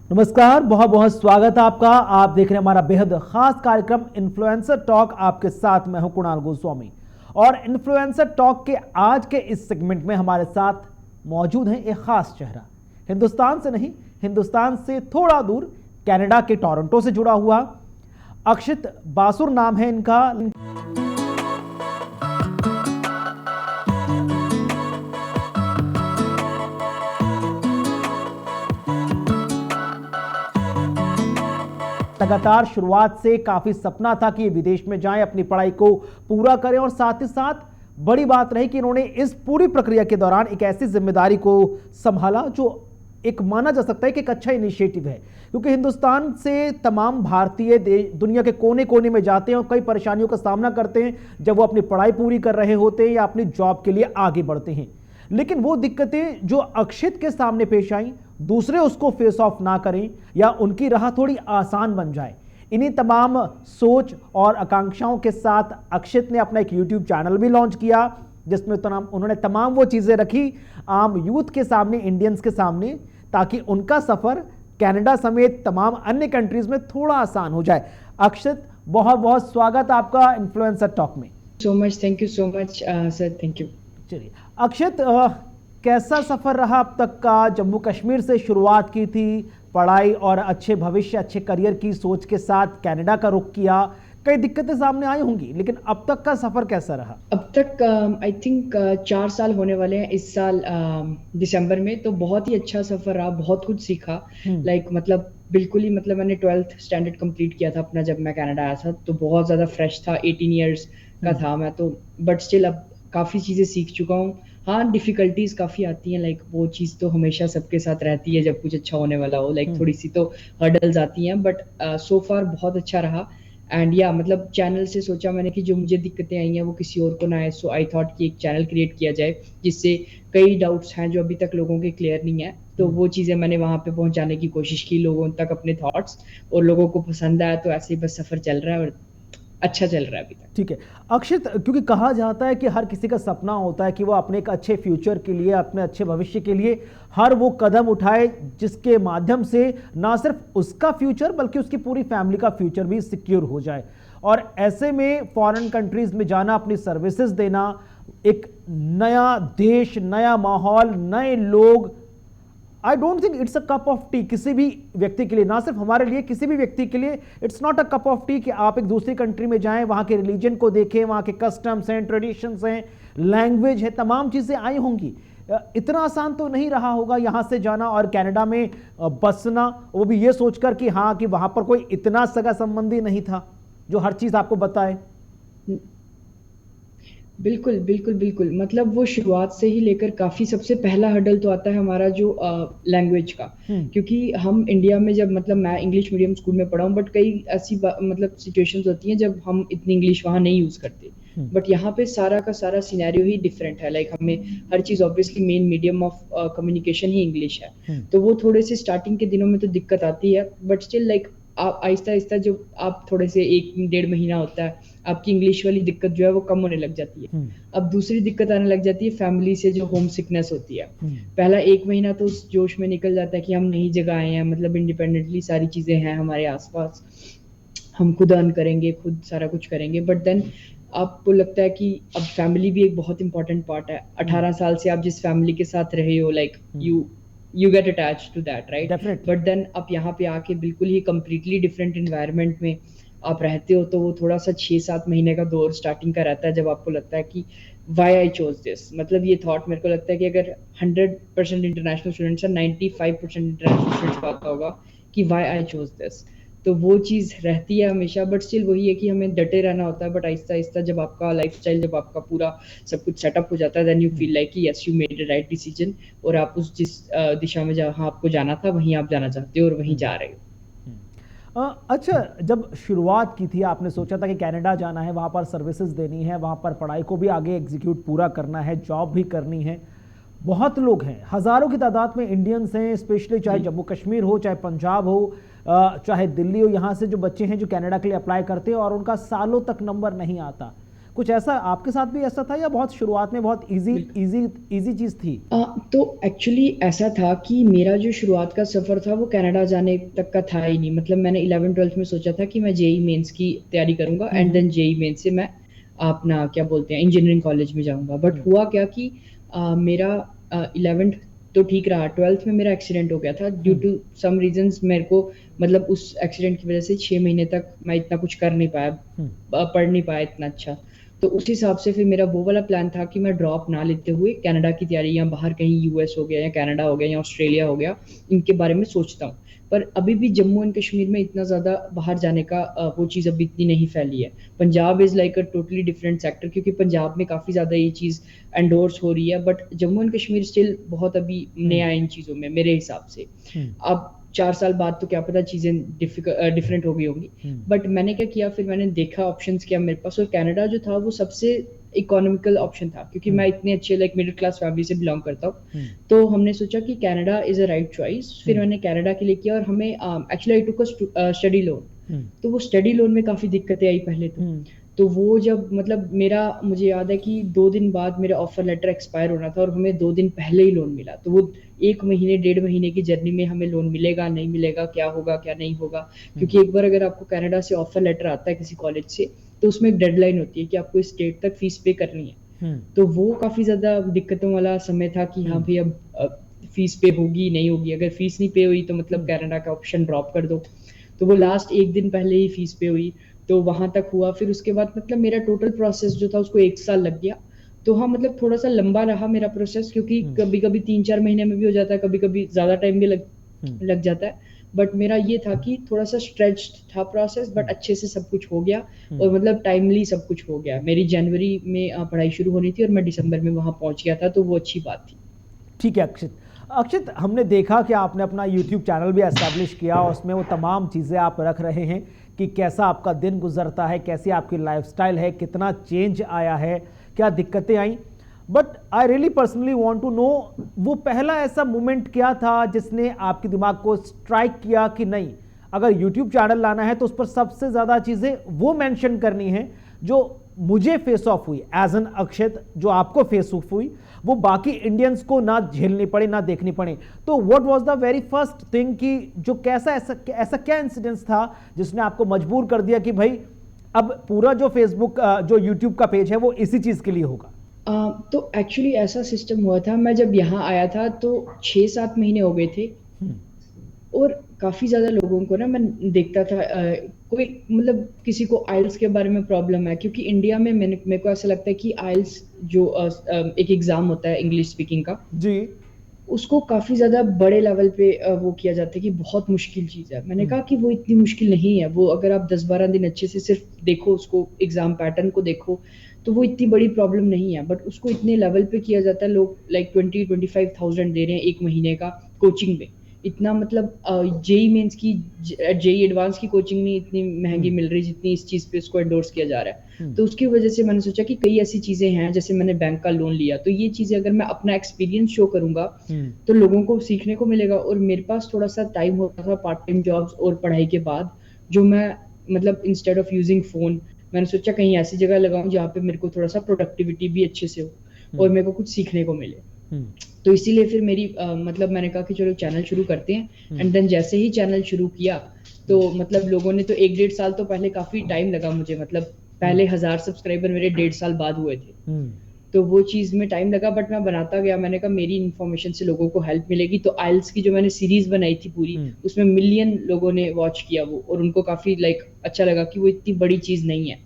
नमस्कार, बहुत बहुत स्वागत है आपका। आप देख रहे हैं हमारा बेहद खास कार्यक्रम इन्फ्लुएंसर टॉक। आपके साथ मैं हूं कुणाल गोस्वामी और इन्फ्लुएंसर टॉक के आज के इस सेगमेंट में हमारे साथ मौजूद हैं एक खास चेहरा। हिंदुस्तान से नहीं, हिंदुस्तान से थोड़ा दूर कनाडा के टोरंटो से जुड़ा हुआ अक्षित बासुर नाम है इनका। लगातार शुरुआत से काफी सपना था कि ये विदेश में जाएं, अपनी पढ़ाई को पूरा करें और साथ ही साथ बड़ी बात रही कि इन्होंने इस पूरी प्रक्रिया के दौरान एक ऐसी जिम्मेदारी को संभाला जो एक माना जा सकता है कि एक अच्छा इनिशिएटिव है, क्योंकि हिंदुस्तान से तमाम भारतीय दुनिया के कोने कोने में जाते हैं और कई परेशानियों का सामना करते हैं जब वो अपनी पढ़ाई पूरी कर रहे होते हैं या अपनी जॉब के लिए आगे बढ़ते हैं। लेकिन वो दिक्कतें जो अक्षित के सामने पेश आई, दूसरे उसको फेस ऑफ ना करें या उनकी राह थोड़ी आसान बन जाए, इन्हीं तमाम सोच और आकांक्षाओं के साथ अक्षित ने अपना एक यूट्यूब चैनल भी लॉन्च किया जिसमें उन्होंने तमाम वो चीज़ें रखी आम यूथ के सामने, इंडियंस के सामने, ताकि उनका सफ़र कनाडा समेत तमाम अन्य कंट्रीज़ में थोड़ा आसान हो जाए। अक्षित, बहुत बहुत स्वागत आपका इन्फ्लुएंसर टॉक में। So much, thank you so much sir, thank you. चलिए अक्षित, कैसा सफ़र रहा अब तक का? जम्मू कश्मीर से शुरुआत की थी, पढ़ाई और अच्छे भविष्य, अच्छे करियर की सोच के साथ कनाडा का रुख किया, कई दिक्कतें सामने आई होंगी, लेकिन अब तक का सफ़र कैसा रहा? अब तक आई थिंक 4 साल होने वाले हैं इस साल दिसंबर में, तो बहुत ही अच्छा सफ़र रहा, बहुत कुछ सीखा। मतलब बिल्कुल ही, मतलब मैंने 12th स्टैंडर्ड कंप्लीट किया था अपना जब मैं कनाडा आया था, तो बहुत ज़्यादा फ्रेश था, 18 ईयर्स का था मैं तो, बट स्टिल अब काफ़ी चीज़ें सीख चुका हूँ। हाँ, डिफ़िकल्टीज़ काफ़ी आती हैं, वो चीज़ तो हमेशा सबके साथ रहती है जब कुछ अच्छा होने वाला हो, थोड़ी सी तो हर्डल्स आती हैं, बट सो फार बहुत अच्छा रहा। एंड या मतलब चैनल से सोचा मैंने कि जो मुझे दिक्कतें आई हैं वो किसी और को ना आए, सो आई थॉट कि एक चैनल क्रिएट किया जाए जिससे कई डाउट्स हैं जो अभी तक लोगों के क्लियर नहीं है, तो वो चीज़ें मैंने वहाँ पे पहुँचाने की कोशिश की लोगों तक अपने थॉट्स, और लोगों को पसंद आया, तो ऐसे ही बस सफ़र चल रहा है और अच्छा चल रहा है अभी तक। ठीक है अक्षित, क्योंकि कहा जाता है कि हर किसी का सपना होता है कि वो अपने एक अच्छे फ्यूचर के लिए, अपने अच्छे भविष्य के लिए हर वो कदम उठाए जिसके माध्यम से ना सिर्फ उसका फ्यूचर बल्कि उसकी पूरी फैमिली का फ्यूचर भी सिक्योर हो जाए। और ऐसे में फॉरेन कंट्रीज में जाना, अपनी सर्विसेज देना, एक नया देश, नया माहौल, नए लोग, I don't think it's a cup of T किसी भी व्यक्ति के लिए, ना सिर्फ हमारे लिए, किसी भी व्यक्ति के लिए it's not a cup of T कि आप एक दूसरी कंट्री में जाएं, वहाँ के रिलीजन को देखें, वहाँ के कस्टम्स हैं, ट्रेडिशंस हैं, लैंग्वेज है, तमाम चीज़ें आई होंगी। इतना आसान तो नहीं रहा होगा यहाँ से जाना और कनाडा में बसना, वो भी ये सोचकर कि हाँ कि वहाँ पर कोई इतना सगा संबंधी नहीं था जो हर चीज़ आपको बताए। बिल्कुल, बिल्कुल, बिल्कुल। मतलब वो शुरुआत से ही लेकर काफ़ी, सबसे पहला हर्डल तो आता है हमारा जो लैंग्वेज का, क्योंकि हम इंडिया में जब, मतलब मैं इंग्लिश मीडियम स्कूल में पढ़ा हूँ, बट कई ऐसी मतलब सिचुएशंस होती हैं जब हम इतनी इंग्लिश वहाँ नहीं यूज़ करते। बट यहाँ पे सारा का सारा सिनेरियो ही डिफरेंट है, हमें हर चीज़, obviously main medium of communication ही इंग्लिश है, तो वो थोड़े से स्टार्टिंग के दिनों में तो दिक्कत आती है, बट स्टिल आप आहिस्ता आहिस्ता, जो आप थोड़े से 1-1.5 महीना होता है, आपकी इंग्लिश वाली दिक्कत जो है वो कम होने लग जाती है। अब दूसरी दिक्कत आने लग जाती है फैमिली से, जो होम सिकनेस होती है। पहला 1 महीना तो उस जोश में निकल जाता है कि हम नई जगह आए हैं, मतलब इंडिपेंडेंटली सारी चीज़ें हैं हमारे आसपास, हम खुद अर्न करेंगे, खुद सारा कुछ करेंगे, बट देन आपको लगता है कि अब फैमिली भी एक बहुत इंपॉर्टेंट पार्ट है। 18 साल से आप जिस फैमिली के साथ रहे हो, you get attach to that, right? But then आप यहाँ पे आके बिल्कुल ही कंप्लीटली डिफरेंट इन्वायरमेंट में आप रहते हो, तो वो थोड़ा सा 6-7 महीने का दौर स्टार्टिंग का रहता है जब आपको लगता है कि वाई आई चोज दिस। मतलब ये थॉट मेरे को लगता है कि अगर 100% इंटरनेशनल स्टूडेंट्स है, 95% इंटरनेशनल स्टूडेंट्स को आता होगा कि वाई आई चोज दिस, तो वो चीज़ रहती है हमेशा। बट स्टिल वही है कि हमें डटे रहना होता है, बट आहिस्ता आहिस्ता जब आपका लाइफस्टाइल, जब आपका पूरा सब कुछ सेटअप हो जाता है, देन यू फील लाइक कि yes, you made a right decision, और आप उस जिस दिशा में जहाँ आपको जाना था वहीं आप जाना चाहते हो और वहीं जा रहे हो। अच्छा, जब शुरुआत की थी, आपने सोचा था कि कनाडा जाना है, वहाँ पर सर्विसेज देनी है, वहाँ पर पढ़ाई को भी आगे एग्जीक्यूट पूरा करना है, जॉब भी करनी है। बहुत लोग हैं, हज़ारों की तादाद में इंडियंस हैं, स्पेशली चाहे जम्मू कश्मीर हो, चाहे पंजाब हो, चाहे दिल्ली हो, यहाँ से जो बच्चे हैं जो कनाडा के लिए अप्लाई करते हैं और उनका सालों तक नंबर नहीं आता। कुछ ऐसा आपके साथ भी ऐसा था या बहुत शुरुआत में बहुत इजी चीज थी? तो एक्चुअली ऐसा था कि मेरा जो शुरुआत का सफ़र था वो कनाडा जाने तक का था ही नहीं। मतलब मैंने 11th-12th में सोचा था कि मैं जेईई मेंस की तैयारी करूँगा एंड देन जेईई मेंस से मैं अपना क्या बोलते हैं इंजीनियरिंग कॉलेज में जाऊँगा। बट हुआ क्या कि मेरा 11th तो ठीक रहा, 12th में मेरा एक्सीडेंट हो गया था ड्यू टू सम रीजंस। मेरे को मतलब उस एक्सीडेंट की वजह से 6 महीने तक मैं इतना कुछ कर नहीं पाया, पढ़ नहीं पाया इतना अच्छा। तो उस हिसाब से फिर मेरा वो वाला प्लान था कि मैं ड्रॉप ना लेते हुए कनाडा की तैयारी या बाहर कहीं यूएस हो गया या कनाडा हो गया या ऑस्ट्रेलिया हो गया, इनके बारे में सोचता हूँ। पर अभी भी जम्मू एंड कश्मीर में इतना ज़्यादा बाहर जाने का वो चीज़ अभी इतनी नहीं फैली है। Punjab is like a totally different sector, क्योंकि पंजाब में काफ़ी ज़्यादा ये चीज़ एंडोर्स हो रही है, but Jammu and Kashmir still बहुत अभी नया है इन चीज़ों में मेरे हिसाब से। अब 4 साल बाद तो क्या पता चीज़ें डिफरेंट हो गई होंगी। बट मैंने क्या किया, फिर मैंने देखा ऑप्शंस क्या मेरे पास, और कनाडा जो था वो सबसे इकोनॉमिकल ऑप्शन था, क्योंकि मैं इतने अच्छे लाइक मिडिल क्लास फैमिली से बिलोंग करता हूँ। तो हमने सोचा कि Canada is a right choice. फिर मैंने कनाडा के लिए किया, और हमें actually I took a study loan. तो वो स्टडी लोन में काफ़ी दिक्कतें आई पहले तो वो जब मतलब मेरा मुझे याद है कि 2 दिन बाद मेरा ऑफर लेटर एक्सपायर होना था और हमें 2 दिन पहले ही लोन मिला। तो वो 1 महीने 1.5 महीने की जर्नी में हमें लोन मिलेगा, नहीं मिलेगा, क्या होगा, क्या नहीं होगा। क्योंकि एक बार अगर आपको कनाडा से ऑफर लेटर आता है किसी कॉलेज से, तो उसमें एक डेडलाइन होती है कि आपको इस डेट तक फीस पे करनी है। तो वो काफ़ी ज़्यादा दिक्कतों वाला समय था कि हाँ भई अब फीस पे होगी, नहीं होगी। अगर फीस नहीं पे हुई तो मतलब कनाडा का ऑप्शन ड्रॉप कर दो। तो वो लास्ट 1 दिन पहले ही फीस पे हुई, तो वहाँ तक हुआ। फिर उसके बाद मतलब मेरा टोटल प्रोसेस जो था उसको 1 साल लग गया। तो हाँ, मतलब थोड़ा-सा लंबा रहा मेरा प्रोसेस, क्योंकि कभी-कभी 3-4 महीने में भी हो जाता है, कभी-कभी ज़्यादा टाइम भी लग जाता है। बट मेरा ये था कि थोड़ा-सा स्ट्रेच्ड था प्रोसेस, बट अच्छे से सब कुछ हो गया और मतलब टाइमली सब कुछ हो गया। मेरी जनवरी में पढ़ाई शुरू होनी थी और मैं दिसंबर में वहाँ पहुँच गया था, तो वो अच्छी बात थी। ठीक है अक्षित। अक्षित, हमने देखा कि आपने अपना यूट्यूब चैनल भी एस्टैब्लिश किया, उसमें वो तमाम चीज़ें आप रख रहे हैं कि कैसा आपका दिन गुजरता है, कैसी आपकी लाइफस्टाइल है, कितना चेंज आया है, क्या दिक्कतें आई। But I really personally want to know, वो पहला ऐसा मोमेंट क्या था जिसने आपके दिमाग को स्ट्राइक किया कि नहीं, अगर यूट्यूब चैनल लाना है तो उस पर सबसे ज़्यादा चीज़ें वो मेंशन करनी है जो मुझे फेस ऑफ हुई एज एन अक्षित, जो आपको फेस ऑफ हुई, वो बाकी इंडियंस को ना झेलनी पड़े ना देखनी पड़े। तो what was the very first thing कि जो कैसा ऐसा क्या इंसिडेंस था जिसने आपको मजबूर कर दिया कि भाई अब पूरा जो फेसबुक जो यूट्यूब का पेज है वो इसी चीज़ के लिए होगा? तो एक्चुअली ऐसा सिस्टम हुआ था, मैं जब यहाँ आया था तो 6-7 महीने हो गए थे, और काफ़ी ज़्यादा लोगों को ना मैं देखता था, कोई मतलब किसी को आइल्स के बारे में प्रॉब्लम है, क्योंकि इंडिया में मेरे को ऐसा लगता है कि आइल्स जो एक एग्ज़ाम होता है इंग्लिश स्पीकिंग का जी। उसको काफ़ी ज़्यादा बड़े लेवल पे वो किया जाता है कि बहुत मुश्किल चीज़ है। मैंने कहा कि वो इतनी मुश्किल नहीं है, वो अगर आप 10-12 दिन अच्छे से सिर्फ देखो उसको, एग्ज़ाम पैटर्न को देखो, तो वो इतनी बड़ी प्रॉब्लम नहीं है। बट उसको इतने लेवल पे किया जाता है, लोग लाइक 20-25,000 दे रहे हैं 1 महीने का कोचिंग में। इतना मतलब जेईई मेंस की जेईई एडवांस की कोचिंग नहीं इतनी महंगी मिल रही जितनी इस चीज़ पे इसको एंडोर्स किया जा रहा है। तो उसकी वजह से मैंने सोचा कि कई ऐसी चीज़ें हैं, जैसे मैंने बैंक का लोन लिया, तो ये चीज़ें अगर मैं अपना एक्सपीरियंस शो करूँगा तो लोगों को सीखने को मिलेगा। और मेरे पास थोड़ा-सा टाइम होता था पार्ट टाइम जॉब्स और पढ़ाई के बाद, जो मैं मतलब इंस्टेड ऑफ यूजिंग फ़ोन, मैंने सोचा कहीं ऐसी जगह लगाऊँ जहाँ पे मेरे को थोड़ा-सा प्रोडक्टिविटी भी अच्छे से हो और मेरे को कुछ सीखने को मिले। तो इसीलिए फिर मेरी मतलब मैंने कहा कि चलो चैनल शुरू करते हैं। एंड देन जैसे ही चैनल शुरू किया तो मतलब लोगों ने तो 1-1.5 साल तो पहले काफ़ी टाइम लगा मुझे, मतलब पहले 1000 सब्सक्राइबर मेरे 1.5 साल बाद हुए थे। तो वो चीज़ में टाइम लगा, बट मैं बनाता गया। मैंने कहा मेरी इन्फॉर्मेशन से लोगों को हेल्प मिलेगी। तो आइल्स की जो मैंने सीरीज़ बनाई थी पूरी, उसमें मिलियन लोगों ने वॉच किया वो, और उनको काफ़ी लाइक अच्छा लगा कि वो इतनी बड़ी चीज़ नहीं है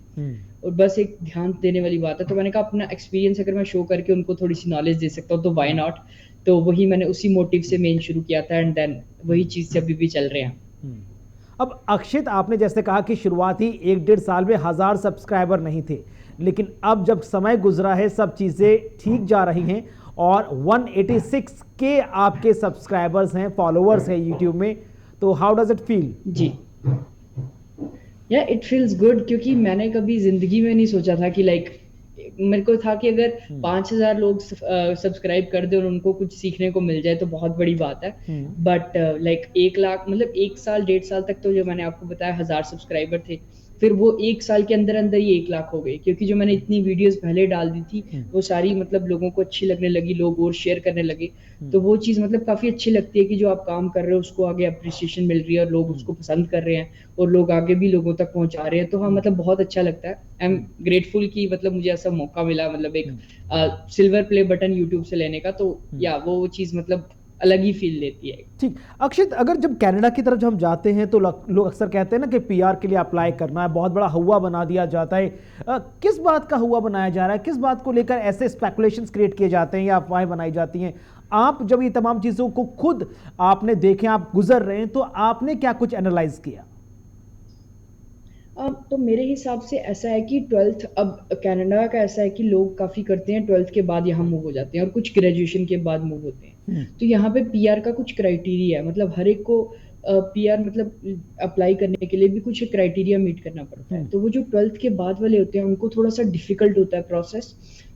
और बस एक ध्यान देने वाली बात है। तो मैंने कहा अपना एक्सपीरियंस अगर मैं शो करके उनको थोड़ी सी नॉलेज दे सकता हूँ तो व्हाई नॉट। तो वही मैंने उसी मोटिव से मेन शुरू किया था, एंड देन वही चीज़ से अभी भी चल रहे हैं। अब अक्षित, आपने जैसे कहा कि शुरुआती 1-1.5 साल में 1000 सब्सक्राइबर नहीं थे, लेकिन अब जब समय गुजरा है सब चीज़ें ठीक जा रही हैं और 186 के आपके सब्सक्राइबर्स हैं, फॉलोअर्स हैं यूट्यूब में, तो हाउ डज इट फील? जी, या इट फील्स गुड, क्योंकि मैंने कभी ज़िंदगी में नहीं सोचा था कि लाइक मेरे को था कि अगर 5000 लोग सब्सक्राइब कर दे और उनको कुछ सीखने को मिल जाए तो बहुत बड़ी बात है। बट लाइक 1 लाख मतलब 1 साल 1.5 साल तक तो जो मैंने आपको बताया 1000 सब्सक्राइबर थे, फिर वो 1 साल के अंदर अंदर ही 1 लाख हो गए, क्योंकि जो मैंने इतनी वीडियोस पहले डाल दी थी वो सारी मतलब लोगों को अच्छी लगने लगी, लोग और शेयर करने लगे। तो वो चीज़ मतलब काफ़ी अच्छी लगती है कि जो आप काम कर रहे हो उसको आगे अप्रिसिएशन मिल रही है और लोग उसको पसंद कर रहे हैं और लोग आगे भी लोगों तक पहुंचा रहे हैं। तो हाँ, मतलब बहुत अच्छा लगता है। आई एम ग्रेटफुल कि मतलब मुझे ऐसा मौका मिला, मतलब एक सिल्वर प्ले बटन यूट्यूब से लेने का। तो या वो चीज़ मतलब अलग ही फील देती है। ठीक। अक्षित, अगर जब कनाडा की तरफ जब हम जाते हैं तो लोग अक्सर कहते हैं ना कि पीआर के लिए अप्लाई करना है, बहुत बड़ा हुआ बना दिया जाता है। किस बात का हुआ बनाया जा रहा है, किस बात को लेकर ऐसे स्पेकुलेशंस क्रिएट किए जाते हैं या अफवाहें बनाई जाती हैं? आप जब ये तमाम चीज़ों को खुद आपने देखे, आप गुजर रहे हैं, तो आपने क्या कुछ एनालाइज किया? तो मेरे हिसाब से ऐसा है कि ट्वेल्थ, अब कनाडा का ऐसा है कि लोग काफ़ी करते हैं ट्वेल्थ के बाद यहाँ मूव हो जाते हैं और कुछ ग्रेजुएशन के बाद मूव होते हैं। तो यहाँ पे पीआर का कुछ क्राइटेरिया है, मतलब हर एक को पीआर मतलब अप्लाई करने के लिए भी कुछ क्राइटेरिया मीट करना पड़ता है। तो वो जो ट्वेल्थ के बाद वाले होते हैं उनको थोड़ा सा डिफिकल्ट होता है प्रोसेस।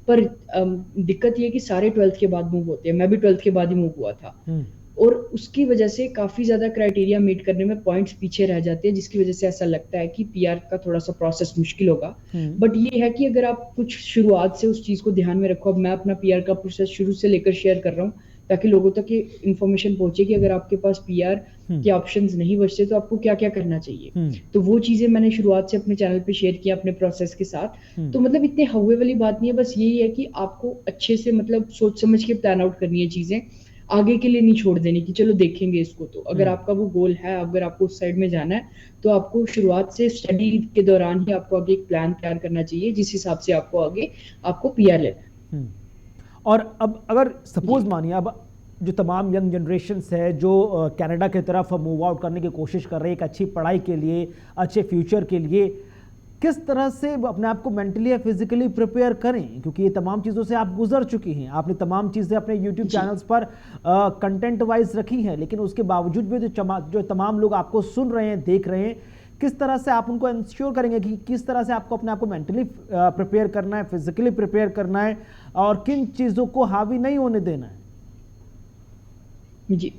पर दिक्कत ये है कि सारे ट्वेल्थ के बाद मूव होते हैं, मैं भी ट्वेल्थ के बाद ही मूव हुआ था। और उसकी वजह से काफ़ी ज़्यादा क्राइटेरिया मीट करने में पॉइंट्स पीछे रह जाते हैं, जिसकी वजह से ऐसा लगता है कि पीआर का थोड़ा सा प्रोसेस मुश्किल होगा। बट ये है कि अगर आप कुछ शुरुआत से उस चीज़ को ध्यान में रखो, अब मैं अपना पीआर का प्रोसेस शुरू से लेकर शेयर कर रहा हूँ ताकि लोगों तक ये इन्फॉर्मेशन पहुंचे कि अगर आपके पास पीआर के ऑप्शंस नहीं बचते तो आपको क्या क्या करना चाहिए। तो वो चीज़ें मैंने शुरुआत से अपने चैनल पे शेयर किया अपने प्रोसेस के साथ। तो मतलब इतने हवा वाली बात नहीं है, बस यही है कि आपको अच्छे से मतलब सोच समझ के प्लान आउट करनी है चीज़ें, आगे के लिए नहीं छोड़ देनी कि चलो देखेंगे इसको। तो अगर आपका वो गोल है, अगर आपको उस साइड में जाना है, तो आपको शुरुआत से स्टडी के दौरान ही आपको आगे एक प्लान तैयार करना चाहिए जिस हिसाब से आपको आगे आपको पीआर लेना है। और अब अगर सपोज मानिए, अब जो तमाम यंग जनरेशन्स है जो कनाडा की तरफ मूव आउट करने की कोशिश कर रही है एक अच्छी पढ़ाई के लिए, अच्छे फ्यूचर के लिए, किस तरह से अपने आप को मेंटली या फिजिकली प्रिपेयर करें? क्योंकि ये तमाम चीज़ों से आप गुजर चुकी हैं, आपने तमाम चीज़ें अपने यूट्यूब चैनल्स पर कंटेंट वाइज रखी हैं, लेकिन उसके बावजूद भी जो तमाम लोग आपको सुन रहे हैं, देख रहे हैं, किस तरह से आप उनको इंश्योर करेंगे कि किस तरह से आपको अपने आप को मेंटली प्रिपेयर करना है, फिजिकली प्रिपेयर करना है और किन चीज़ों को हावी नहीं होने देना है? जी,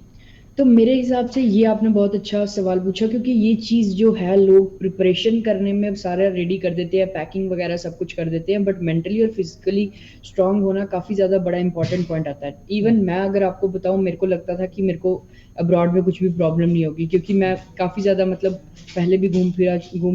तो मेरे हिसाब से ये आपने बहुत अच्छा सवाल पूछा, क्योंकि ये चीज़ जो है लोग प्रिपरेशन करने में सारा रेडी कर देते हैं, पैकिंग वगैरह सब कुछ कर देते हैं, बट मेंटली और फिजिकली स्ट्रांग होना काफ़ी ज़्यादा बड़ा इंपॉर्टेंट पॉइंट आता है। इवन मैं अगर आपको बताऊं, मेरे को लगता था कि मेरे को अब्रॉड में कुछ भी प्रॉब्लम नहीं होगी, क्योंकि मैं काफ़ी ज़्यादा मतलब पहले भी घूम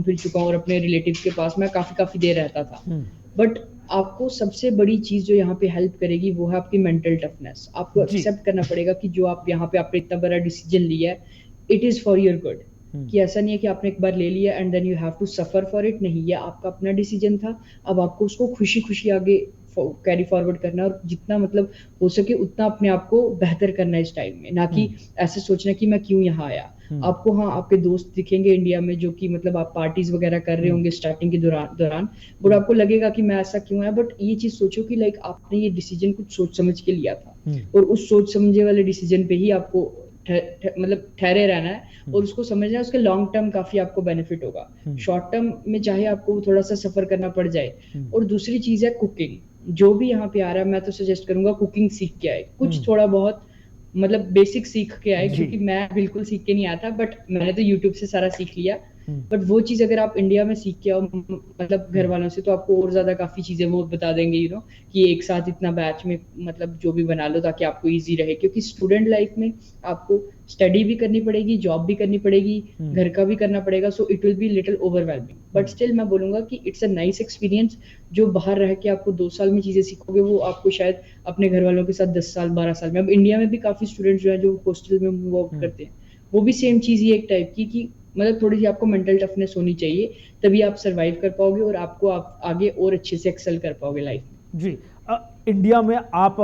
फिर चुका हूँ और अपने रिलेटिव के पास मैं काफ़ी देर रहता था। बट आपको सबसे बड़ी चीज़ जो यहाँ पे हेल्प करेगी वो है आपकी मेंटल टफनेस। आपको एक्सेप्ट करना पड़ेगा कि जो आप यहाँ पे आपने इतना बड़ा डिसीजन लिया है, it is for your good. कि ऐसा नहीं है कि आपने एक बार ले लिया and then you have to suffer for it. नहीं, ये आपका अपना डिसीजन था, अब आपको उसको खुशी खुशी आगे कैरी फॉरवर्ड करना और जितना मतलब हो सके उतना अपने आप को बेहतर करना है इस टाइम में, ना कि ऐसे सोचना कि मैं क्यों यहाँ आया। आपको हाँ आपके दोस्त दिखेंगे इंडिया में जो कि मतलब आप पार्टीज वगैरह कर रहे होंगे स्टार्टिंग के दौरान बट आपको लगेगा कि मैं ऐसा क्यों आया। बट ये चीज सोचो कि लाइक आपने ये डिसीजन कुछ सोच समझ के लिया था और उस सोच समझे वाले डिसीजन पे ही आपको मतलब ठहरे रहना है और उसको समझना है। उसके लॉन्ग टर्म काफी आपको बेनिफिट होगा, शॉर्ट टर्म में चाहे आपको थोड़ा सा सफर करना पड़ जाए। और दूसरी चीज है कुकिंग। जो भी यहाँ पे आ रहा है मैं तो सजेस्ट करूंगा कुकिंग सीख के आए, कुछ थोड़ा बहुत मतलब बेसिक सीख के आए, क्योंकि मैं बिल्कुल सीख के नहीं आता, बट मैंने तो यूट्यूब से सारा सीख लिया। बट वो चीज अगर आप इंडिया में सीख के आओ मतलब घर वालों से, तो आपको और ज्यादा काफी चीजें वो बता देंगे कि एक साथ इतना बैच में मतलब जो भी बना लो ताकि आपको इजी रहे। क्योंकि स्टूडेंट लाइफ में आपको स्टडी भी करनी पड़ेगी, जॉब भी करनी पड़ेगी, घर का भी करना पड़ेगा, so it will be little overwhelming. But still मैं बोलूंगा कि इट्स अ नाइस एक्सपीरियंस। जो बाहर रह के आपको 2 साल में चीजें सीखोगे वो आपको शायद अपने घर वालों के साथ 10 साल 12 साल में। अब इंडिया में भी काफी स्टूडेंट्स जो है जो हॉस्टल में मूव आउट करते हैं, वो भी सेम चीज ही एक टाइप की कि मतलब थोड़ी सी आपको मेंटल टफनेस होनी चाहिए, तभी आप सरवाइव कर पाओगे और आप आगे और अच्छे से एक्सेल कर पाओगे लाइफ में। जी। इंडिया में आप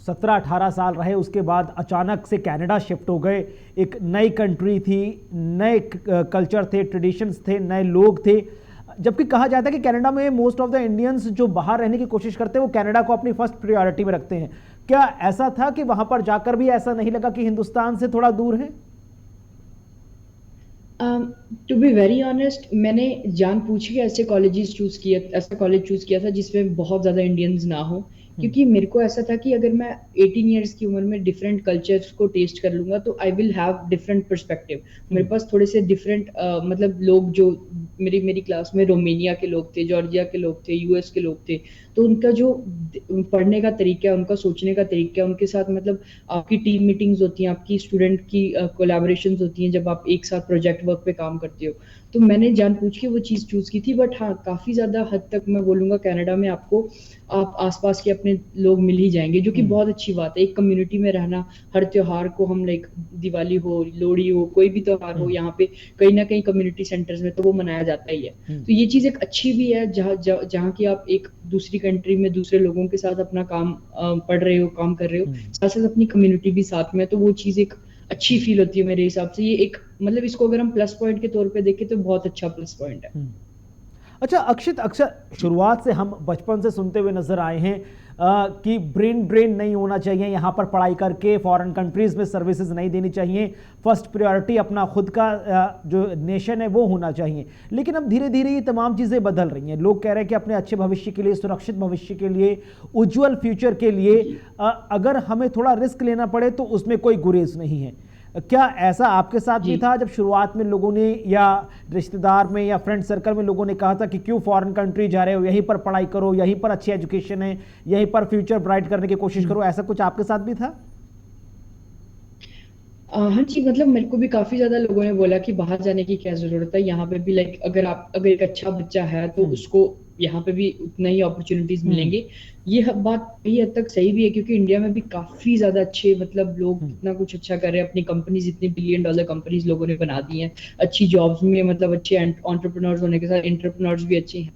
17-18 साल रहे, उसके बाद अचानक से कनाडा शिफ्ट हो गए। एक नई कंट्री थी, नए कल्चर थे, ट्रेडिशंस थे, नए लोग थे। जबकि कहा जाता है कि कनाडा में मोस्ट ऑफ द इंडियंस जो बाहर रहने की कोशिश करते हैं वो कनाडा को अपनी फर्स्ट प्रायोरिटी में रखते हैं। क्या ऐसा था कि वहां पर जाकर भी ऐसा नहीं लगा कि हिंदुस्तान से थोड़ा दूर है? टू बी वेरी ऑनेस्ट, मैंने जान पूछ के ऐसे कॉलेज चूज किया था जिसमें बहुत ज्यादा इंडियंस ना हो, क्योंकि मेरे को ऐसा था कि अगर मैं 18 ईयर्स की उम्र में डिफरेंट कल्चर्स को टेस्ट कर लूंगा तो I will have different perspective. मेरे पास थोड़े से डिफरेंट मतलब लोग जो मेरी क्लास में रोमानिया के लोग थे, जॉर्जिया के लोग थे, यूएस के लोग थे, तो उनका जो पढ़ने का तरीका है, उनका सोचने का तरीका है, उनके साथ मतलब आपकी टीम मीटिंग्स होती हैं, आपकी स्टूडेंट की कोलैबोरेशंस होती हैं जब आप एक साथ प्रोजेक्ट वर्क पे काम करते हो। तो मैंने जानबूझ के वो चीज़ चूज की थी। बट हाँ, काफ़ी ज़्यादा हद तक मैं बोलूँगा कनाडा में आपको आप आसपास के अपने लोग मिल ही जाएंगे, जो कि बहुत अच्छी बात है। एक कम्युनिटी में रहना, हर त्योहार को हम लाइक दिवाली हो, लोहड़ी हो, कोई भी त्योहार हो, यहाँ पे कहीं ना कहीं कम्युनिटी सेंटर्स में तो वो मनाया जाता ही है। तो ये चीज़ एक अच्छी भी है, जहाँ की आप एक दूसरी कंट्री में दूसरे लोगों के साथ अपना काम पढ़ रहे हो, काम कर रहे हो, साथ साथ अपनी कम्युनिटी भी साथ में, तो वो चीज़ एक अच्छी फील होती है मेरे हिसाब से। ये एक मतलब इसको अगर हम प्लस पॉइंट के तौर पे देखें तो बहुत अच्छा प्लस पॉइंट है। अच्छा अक्षित, अक्सर शुरुआत से हम बचपन से सुनते हुए नजर आए हैं कि ब्रेन ड्रेन नहीं होना चाहिए, यहाँ पर पढ़ाई करके फॉरेन कंट्रीज में सर्विसेज नहीं देनी चाहिए, फर्स्ट प्रायोरिटी अपना खुद का जो नेशन है वो होना चाहिए। लेकिन अब धीरे धीरे ये तमाम चीज़ें बदल रही हैं। लोग कह रहे हैं कि अपने अच्छे भविष्य के लिए, सुरक्षित भविष्य के लिए, उज्जवल फ्यूचर के लिए अगर हमें थोड़ा रिस्क लेना पड़े तो उसमें कोई गुरेज नहीं है। क्या ऐसा आपके साथ भी था जब शुरुआत में लोगों ने या रिश्तेदार में या फ्रेंड सर्कल में लोगों ने कहा था कि क्यों फॉरेन कंट्री जा रहे हो, यहीं पर पढ़ाई करो, यहीं पर अच्छी एजुकेशन है, यहीं पर फ्यूचर ब्राइट करने की कोशिश करो, ऐसा कुछ आपके साथ भी था? हाँ जी, मतलब मेरे को भी काफी ज्यादा लोगों ने बोला कि बाहर जाने की क्या जरूरत है, यहाँ पे भी लाइक अगर एक अच्छा बच्चा है तो उसको यहाँ पे भी उतना ही अपॉर्चुनिटीज मिलेंगे। ये बात कई हद तक सही भी है, क्योंकि इंडिया में भी काफी ज्यादा अच्छे मतलब लोग कितना कुछ अच्छा कर रहे हैं। अपनी कंपनीज, इतनी बिलियन डॉलर कंपनीज लोगों ने बना दी हैं, अच्छी जॉब्स में, मतलब अच्छे एंटरप्रेन्योर्स होने के साथ एंटरप्रेन्योर्स भी अच्छे हैं।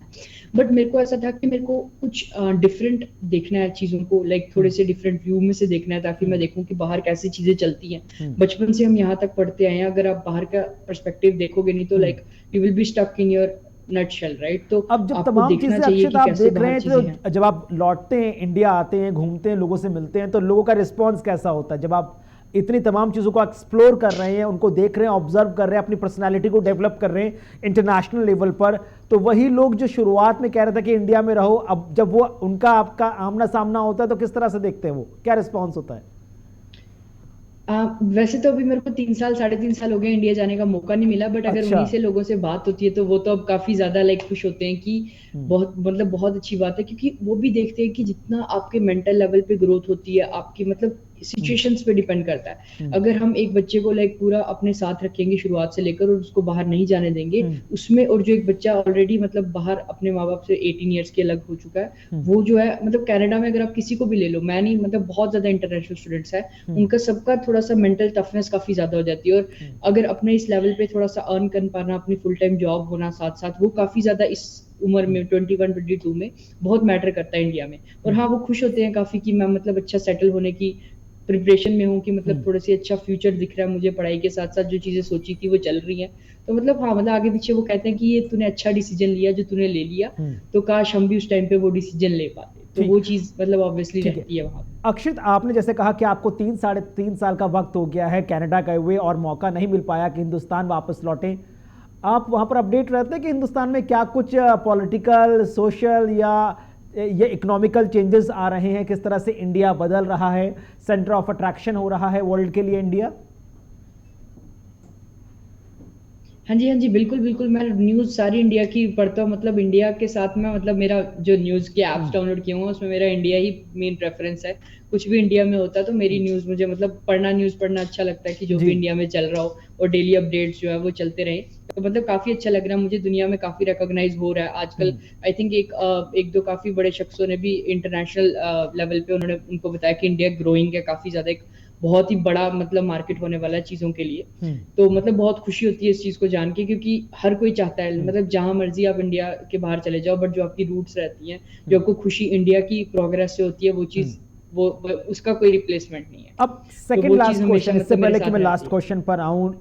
बट मेरे को ऐसा था कि मेरे को कुछ डिफरेंट देखना है चीजों को, लाइक थोड़े से डिफरेंट व्यू में से देखना है, ताकि मैं देखूं कि बाहर कैसी चीजें चलती हैं। बचपन से हम यहाँ तक पढ़ते आए हैं, अगर आप बाहर का पर्सपेक्टिव देखोगे नहीं तो like you will be stuck in your nutshell, right? तो अब जब आपको तमाम देखना चीजें चाहिए अक्षित कि आप कैसे देख रहे बाहर हैं, चीजें हैं। तो जब आप लौटते हैं, इंडिया आते हैं, घूमते हैं, लोगों से मिलते हैं, तो लोगों का रिस्पॉन्स कैसा होता है जब आप इतनी तमाम चीज़ों को एक्सप्लोर कर रहे हैं, उनको देख रहे हैं, ऑब्जर्व कर रहे हैं, अपनी पर्सनालिटी को डेवलप कर रहे हैं इंटरनेशनल लेवल पर? तो वही लोग जो शुरुआत में कह रहे थे कि इंडिया में रहो, अब जब वो उनका आपका आमना सामना होता है तो किस तरह से देखते हैं वो, क्या रिस्पॉन्स होता है? वैसे तो अभी मेरे को 3 साल 3.5 साल हो गए इंडिया जाने का मौका नहीं मिला, बट अगर अच्छा। उन्हीं से लोगों से बात होती है तो वो तो अब काफी ज्यादा लाइक खुश होते हैं कि बहुत मतलब बहुत अच्छी बात है, क्योंकि वो भी देखते हैं कि जितना आपके मेंटल लेवल पे ग्रोथ होती है, आपकी मतलब सिचुएशंस पे डिपेंड करता है। अगर हम एक बच्चे को लाइक पूरा अपने साथ रखेंगे शुरुआत से लेकर और उसको बाहर नहीं जाने देंगे उसमें, और जो एक बच्चा ऑलरेडी मतलब बाहर अपने माँ बाप से 18 ईयर्स के अलग हो चुका है, वो जो है मतलब कनाडा में अगर आप किसी को भी ले लो, मैं नहीं, मतलब बहुत ज्यादा इंटरनेशनल स्टूडेंट्स है, उनका सबका थोड़ा सा मेंटल टफनेस काफी ज्यादा हो जाती है। और अगर अपने इस लेवल पे थोड़ा सा अर्न कर पाना, अपनी फुल टाइम जॉब होना साथ साथ, वो काफी ज्यादा इस उम्र में 21-22 में बहुत मैटर करता है इंडिया में। और हाँ, वो खुश होते हैं काफी कि मैं मतलब अच्छा सेटल होने की प्रिपरेशन में हूँ, कि मतलब थोड़ा सी अच्छा फ्यूचर दिख रहा है मुझे, पढ़ाई के साथ साथ जो चीजें सोची थी वो चल रही हैं। तो मतलब हाँ, मतलब आगे पीछे वो कहते हैं कि ये तूने अच्छा डिसीजन लिया जो तूने ले लिया, तो काश हम भी उस टाइम पे वो डिसीजन ले पाते। तो वो चीज मतलब ऑब्वियसली रहती है वहाँ। अक्षित, आपने जैसे कहा कि आपको 3-3.5 साल का वक्त हो गया है कनाडा गए हुए और मौका नहीं मिल पाया कि हिंदुस्तान वापस लौटें। आप वहाँ पर अपडेट रहते हैं कि हिंदुस्तान में क्या कुछ पॉलिटिकल, सोशल या ये इकोनॉमिकल चेंजेस आ रहे हैं? किस तरह से इंडिया बदल रहा है, सेंटर ऑफ अट्रैक्शन हो रहा है वर्ल्ड के लिए इंडिया? हाँ जी, हाँ जी, बिल्कुल बिल्कुल, मैं न्यूज़ सारी इंडिया की पढ़ता हूँ। मतलब इंडिया के साथ में मतलब मेरा जो न्यूज़ के ऐप्स डाउनलोड किए हुए हैं उसमें मेरा इंडिया ही मेन प्रेफरेंस है। कुछ भी इंडिया में होता है तो मेरी न्यूज़, मुझे मतलब न्यूज़ पढ़ना अच्छा लगता है कि जो भी इंडिया में चल रहा हो और डेली अपडेट्स जो है वो चलते रहे। तो मतलब काफी अच्छा लग रहा है मुझे, दुनिया में काफी रिकॉग्नाइज हो रहा है आजकल। आई थिंक एक दो काफी बड़े शख्सों ने भी इंटरनेशनल लेवल पे उन्होंने उनको बताया कि इंडिया ग्रोइंग है काफी ज्यादा, एक बहुत ही बड़ा मतलब मार्केट होने वाला है चीजों के लिए। तो मतलब बहुत खुशी होती है इस चीज को जान के, क्योंकि हर कोई चाहता है मतलब जहां मर्जी आप इंडिया के बाहर चले जाओ, बट जो आपकी रूट्स रहती हैं, जो आपको खुशी इंडिया की प्रोग्रेस से होती है, वो चीज वो उसका कोई रिप्लेसमेंट नहीं है। अब तो सेकंड वो चीज लास्ट हमेशा क्वेश्चन, इससे मतलब मेरे पहले कि साथ मैं रहती लास्ट है। क्वेश्चन पर आऊं,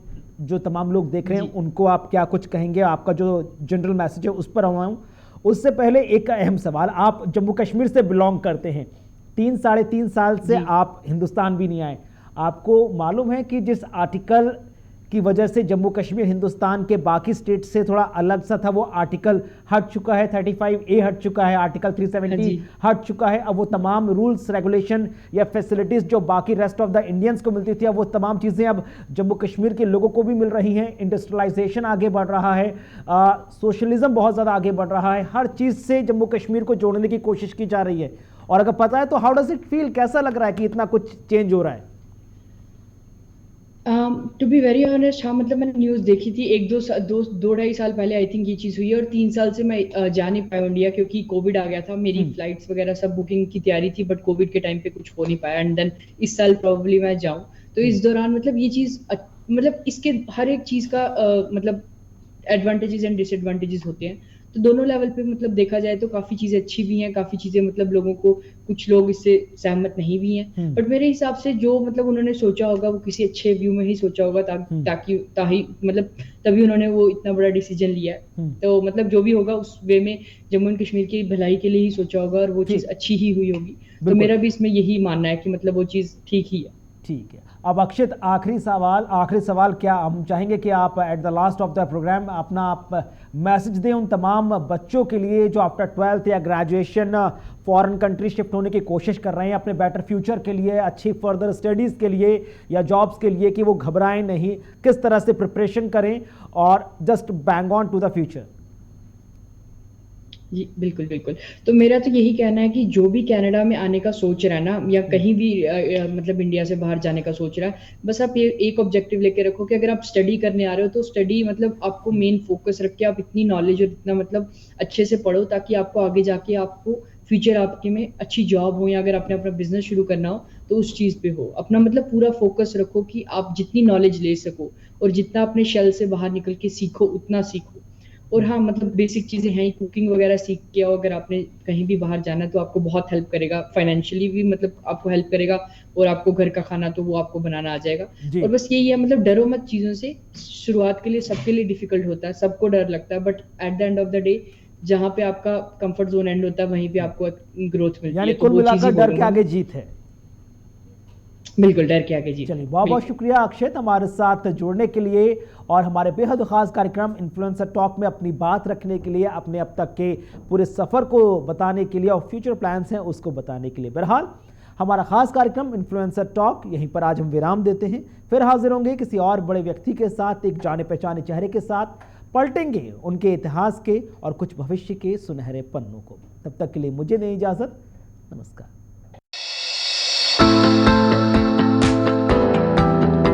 जो तमाम लोग देख रहे हैं उनको आप क्या कुछ कहेंगे, आपका जो जनरल मैसेज है उस पर आऊं, उससे पहले एक अहम सवाल, आप जम्मू कश्मीर से बिलोंग करते हैं, 3-3.5 साल से आप हिंदुस्तान भी नहीं आए, आपको मालूम है कि जिस आर्टिकल की वजह से जम्मू कश्मीर हिंदुस्तान के बाकी स्टेट से थोड़ा अलग सा था, वो आर्टिकल हट चुका है, 35A हट चुका है, आर्टिकल 370 हट चुका है। अब वो तमाम रूल्स रेगुलेशन या फैसिलिटीज जो बाकी रेस्ट ऑफ द इंडियंस को मिलती थी, अब वो तमाम चीज़ें अब जम्मू कश्मीर के लोगों को भी मिल रही हैं। इंडस्ट्रियलाइजेशन आगे बढ़ रहा है, सोशलिज्म बहुत ज़्यादा आगे बढ़ रहा है, हर चीज़ से जम्मू कश्मीर को जोड़ने की कोशिश की जा रही है। और अगर पता है तो हाउ डज इट फील, कैसा लग रहा है कि इतना कुछ चेंज हो रहा है? टू बी वेरी ऑनेस्ट, हाँ मतलब मैंने न्यूज़ देखी थी एक दो ढाई साल पहले आई थिंक ये चीज़ हुई है, और 3 साल से मैं जा नहीं पाया इंडिया क्योंकि कोविड आ गया था। मेरी फ्लाइट्स वगैरह सब बुकिंग की तैयारी थी, बट कोविड के टाइम पे कुछ हो नहीं पाया। एंड देन इस साल प्रॉब्ली मैं जाऊँ, तो इस दौरान मतलब ये चीज़ मतलब इसके हर एक चीज़ का मतलब एडवांटेजेस एंड डिसएडवांटेजेस होते हैं। तो दोनों लेवल पे मतलब देखा जाए तो काफ़ी चीज़ें अच्छी भी हैं, काफ़ी चीज़ें मतलब लोगों को, कुछ लोग इससे सहमत नहीं भी हैं। बट मेरे हिसाब से जो मतलब उन्होंने सोचा होगा वो किसी अच्छे व्यू में ही सोचा होगा, ताकि मतलब तभी उन्होंने वो इतना बड़ा डिसीजन लिया है। तो मतलब जो भी होगा उस वे में जम्मू एंड कश्मीर की भलाई के लिए ही सोचा होगा, और वो चीज़ अच्छी ही हुई होगी। तो मेरा भी इसमें यही मानना है कि मतलब वो चीज़ ठीक ही है। ठीक है। अब अक्षित, आखिरी सवाल क्या हम चाहेंगे कि आप at the last of the programme अपना आप मैसेज दें उन तमाम बच्चों के लिए जो आफ्टर 12th या ग्रेजुएशन फॉरेन कंट्री शिफ्ट होने की कोशिश कर रहे हैं अपने बेटर फ्यूचर के लिए, अच्छी फर्दर स्टडीज़ के लिए या जॉब्स के लिए, कि वो घबराएं नहीं, किस तरह से प्रिपरेशन करें और just bang on to the future? जी बिल्कुल बिल्कुल। तो मेरा तो यही कहना है कि जो भी कनाडा में आने का सोच रहा है ना, या कहीं भी मतलब इंडिया से बाहर जाने का सोच रहा है, बस आप ये एक ऑब्जेक्टिव लेके रखो कि अगर आप स्टडी करने आ रहे हो तो स्टडी मतलब आपको मेन फोकस रख के आप इतनी नॉलेज और इतना मतलब अच्छे से पढ़ो, ताकि आपको आगे जाके आपको फ्यूचर आपके में अच्छी जॉब हो, या अगर आपने अपना बिजनेस शुरू करना हो तो उस चीज़ पे हो। अपना मतलब पूरा फोकस रखो कि आप जितनी नॉलेज ले सको, और जितना अपने शेल से बाहर निकल के सीखो उतना सीखो। और हाँ मतलब बेसिक चीज़ें हैं, कुकिंग वगैरह सीख के आओ, अगर आपने कहीं भी बाहर जाना है तो आपको बहुत हेल्प करेगा, फाइनेंशियली भी मतलब आपको हेल्प करेगा, और आपको घर का खाना तो वो आपको बनाना आ जाएगा। और बस यही है, मतलब डरो मत चीज़ों से। शुरुआत के लिए सबके लिए डिफिकल्ट होता है, सबको डर लगता है, but at the end of the day जहाँ पे आपका कंफर्ट जोन एंड होता है वहीं पे आपको ग्रोथ मिलती है। तो कुल मिलाकर डर के आगे जीत है। बिल्कुल, डर के आगे जीत। चलिए, बहुत बहुत शुक्रिया अक्षत हमारे साथ जुड़ने के लिए और हमारे बेहद खास कार्यक्रम इन्फ्लुएंसर टॉक में अपनी बात रखने के लिए, अपने अब तक के पूरे सफ़र को बताने के लिए और फ्यूचर प्लान्स हैं उसको बताने के लिए। बहरहाल हमारा खास कार्यक्रम इन्फ्लुएंसर टॉक यहीं पर आज हम विराम देते हैं। फिर हाजिर होंगे किसी और बड़े व्यक्ति के साथ, एक जाने पहचाने चेहरे के साथ, पलटेंगे उनके इतिहास के और कुछ भविष्य के सुनहरे पन्नों को। तब तक के लिए मुझे दें इजाज़त। नमस्कार।